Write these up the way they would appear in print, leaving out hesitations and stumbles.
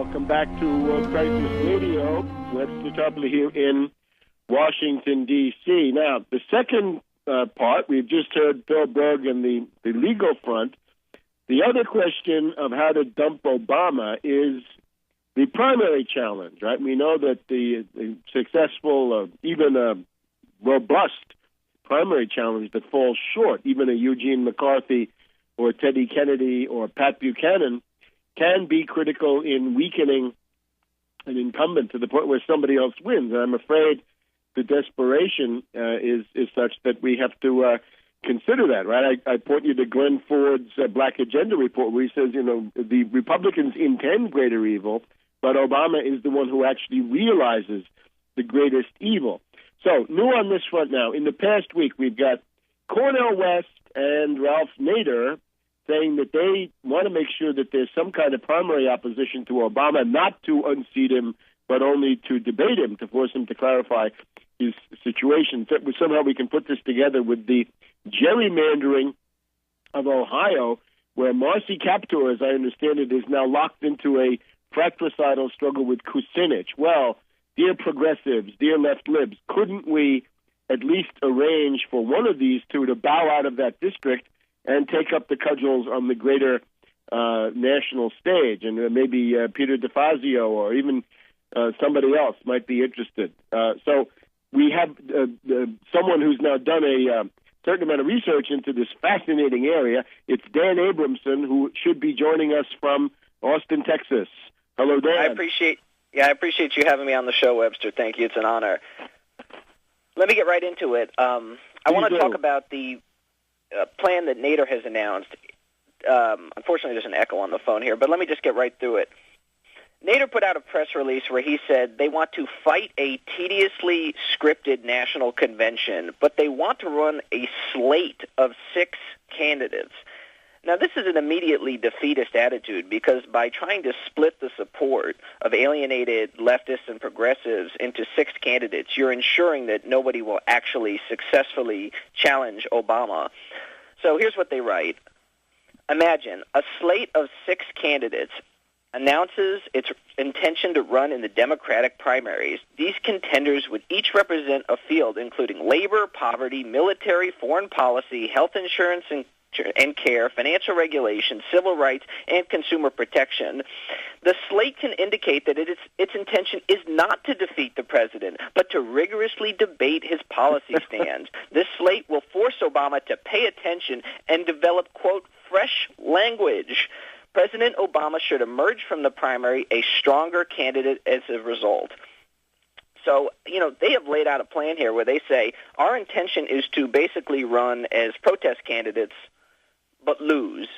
Welcome back to Crisis Radio. Webster Tarpley here in Washington, D.C. Now, the second part, we've just heard Bill Berg and the legal front. The other question of how to dump Obama is the primary challenge, right? We know that the successful, even a robust primary challenge that falls short, even a Eugene McCarthy or Teddy Kennedy or Pat Buchanan, can be critical in weakening an incumbent to the point where somebody else wins. And I'm afraid the desperation is such that we have to consider that, right? I point you to Glenn Ford's Black Agenda report where he says, the Republicans intend greater evil, but Obama is the one who actually realizes the greatest evil. So, new on this front now. In the past week, we've got Cornel West and Ralph Nader saying that they want to make sure that there's some kind of primary opposition to Obama, not to unseat him, but only to debate him, to force him to clarify his situation. Somehow we can put this together with the gerrymandering of Ohio, where Marcy Kaptur, as I understand it, is now locked into a fratricidal struggle with Kucinich. Well, dear progressives, dear left libs, couldn't we at least arrange for one of these two to bow out of that district and take up the cudgels on the greater national stage? And maybe Peter DeFazio or even somebody else might be interested. So we have someone who's now done a certain amount of research into this fascinating area. It's Dan Abramson, who should be joining us from Austin, Texas. Hello, Dan. I appreciate you having me on the show, Webster. Thank you. It's an honor. Let me get right into it. I want to talk about the plan that Nader has announced. Unfortunately, there's an echo on the phone here, but let me just get right through it. Nader put out a press release where he said they want to fight a tediously scripted national convention, but they want to run a slate of 6 candidates. Now, this is an immediately defeatist attitude because by trying to split the support of alienated leftists and progressives into 6 candidates, you're ensuring that nobody will actually successfully challenge Obama. So here's what they write. Imagine a slate of 6 candidates announces its intention to run in the Democratic primaries. These contenders would each represent a field including labor, poverty, military, foreign policy, health insurance and care, financial regulation, civil rights, and consumer protection. The slate can indicate that its intention is not to defeat the president, but to rigorously debate his policy stands. This slate will force Obama to pay attention and develop, quote, fresh language. President Obama should emerge from the primary a stronger candidate as a result. So, they have laid out a plan here where they say our intention is to basically run as protest candidates but lose.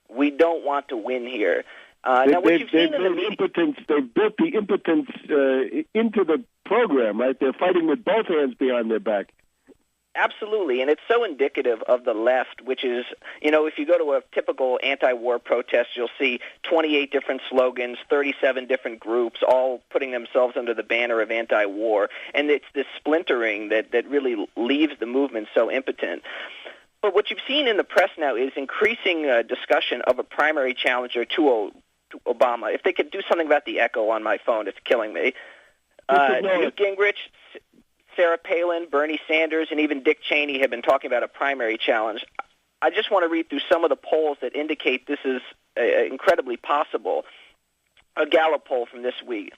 We don't want to win here. Now, what you've seen in the media... They've built the impotence into the program, right? They're fighting with both hands behind their back. Absolutely, and it's so indicative of the left, which is, if you go to a typical anti-war protest, you'll see 28 different slogans, 37 different groups, all putting themselves under the banner of anti-war. And it's this splintering that really leaves the movement so impotent. But what you've seen in the press now is increasing discussion of a primary challenger to Obama. If they could do something about the echo on my phone, it's killing me. Newt Gingrich, Sarah Palin, Bernie Sanders, and even Dick Cheney have been talking about a primary challenge. I just want to read through some of the polls that indicate this is incredibly possible. A Gallup poll from this week.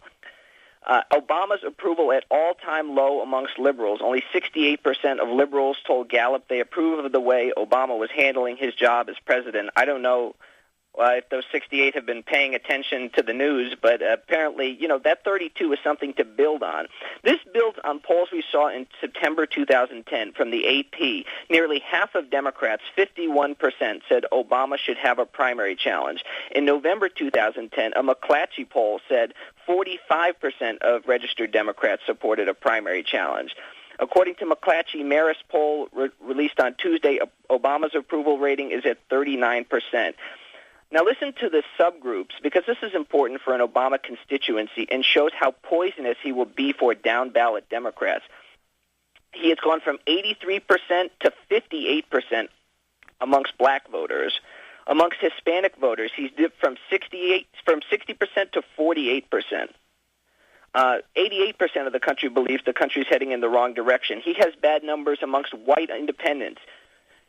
Obama's approval at all-time low amongst liberals. Only 68% of liberals told Gallup they approve of the way Obama was handling his job as president. I don't know if those 68 have been paying attention to the news, but apparently, that 32 is something to build on. This builds on polls we saw in September 2010 from the AP. Nearly half of Democrats, 51%, said Obama should have a primary challenge. In November 2010, a McClatchy poll said 45% of registered Democrats supported a primary challenge. According to McClatchy, Marist poll released on Tuesday, Obama's approval rating is at 39%. Now listen to the subgroups, because this is important for an Obama constituency and shows how poisonous he will be for down-ballot Democrats. He has gone from 83% to 58% amongst black voters. Amongst Hispanic voters, he's dipped from 60% to 48%. 88% of the country believes the country's heading in the wrong direction. He has bad numbers amongst white independents,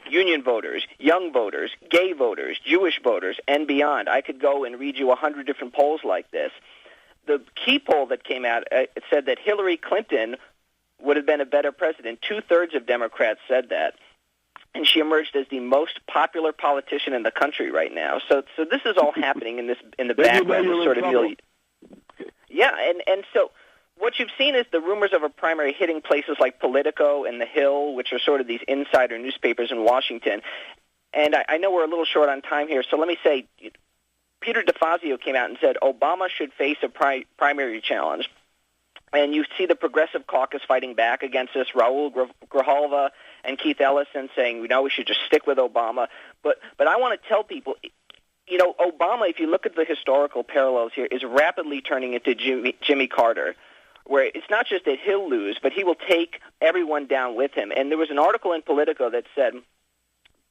union voters, young voters, gay voters, Jewish voters, and beyond. I could go and read you 100 different polls like this. The key poll that came out it said that Hillary Clinton would have been a better president. 2/3 of Democrats said that. And she emerged as the most popular politician in the country right now. So this is all happening in the background. Yeah, and so what you've seen is the rumors of a primary hitting places like Politico and The Hill, which are sort of these insider newspapers in Washington. And I know we're a little short on time here, so let me say, Peter DeFazio came out and said Obama should face a primary challenge. And you see the Progressive Caucus fighting back against this, Raul Grijalva and Keith Ellison saying, we should just stick with Obama. But I want to tell people, Obama, if you look at the historical parallels here, is rapidly turning into Jimmy Carter, where it's not just that he'll lose, but he will take everyone down with him. And there was an article in Politico that said,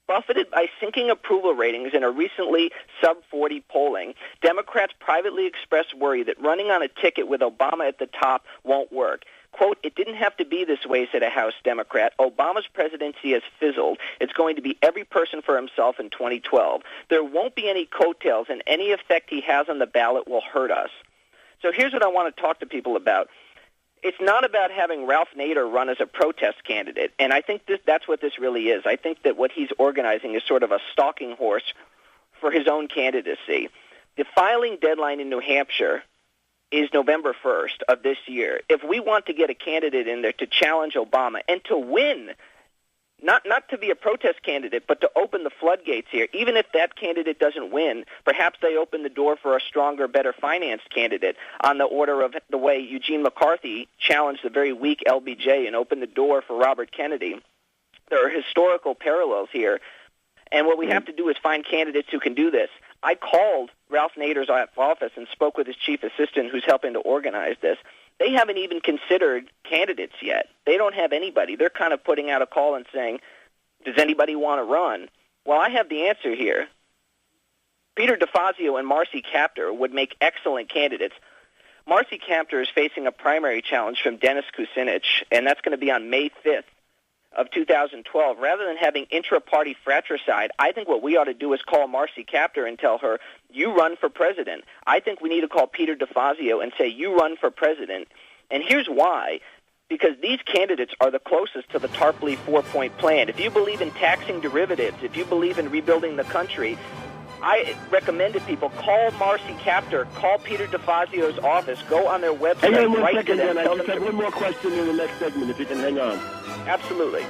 buffeted by sinking approval ratings in a recently sub-40 polling, Democrats privately expressed worry that running on a ticket with Obama at the top won't work. Quote, it didn't have to be this way, said a House Democrat. Obama's presidency has fizzled. It's going to be every person for himself in 2012. There won't be any coattails, and any effect he has on the ballot will hurt us. So here's what I want to talk to people about. It's not about having Ralph Nader run as a protest candidate, and I think that's what this really is. I think that what he's organizing is sort of a stalking horse for his own candidacy. The filing deadline in New Hampshire is November 1st of this year. If we want to get a candidate in there to challenge Obama and to win, not to be a protest candidate, but to open the floodgates here, even if that candidate doesn't win, perhaps they open the door for a stronger, better financed candidate on the order of the way Eugene McCarthy challenged the very weak LBJ and opened the door for Robert Kennedy. There are historical parallels here, and what we have to do is find candidates who can do this. I called Ralph Nader's office and spoke with his chief assistant who's helping to organize this. They haven't even considered candidates yet. They don't have anybody. They're kind of putting out a call and saying, does anybody want to run? Well, I have the answer here. Peter DeFazio and Marcy Kaptur would make excellent candidates. Marcy Kaptur is facing a primary challenge from Dennis Kucinich, and that's going to be on May 5th of 2012. Rather than having intra-party fratricide, I think what we ought to do is call Marcy Kaptur and tell her, you run for president. I think we need to call Peter DeFazio and say, you run for president. And here's why. Because these candidates are the closest to the Tarpley four-point plan. If you believe in taxing derivatives, if you believe in rebuilding the country, I recommend to people, call Marcy Kaptur, call Peter DeFazio's office, go on their website, hang on write to them. I just have one more question in the next segment, if you can hang on. Absolutely.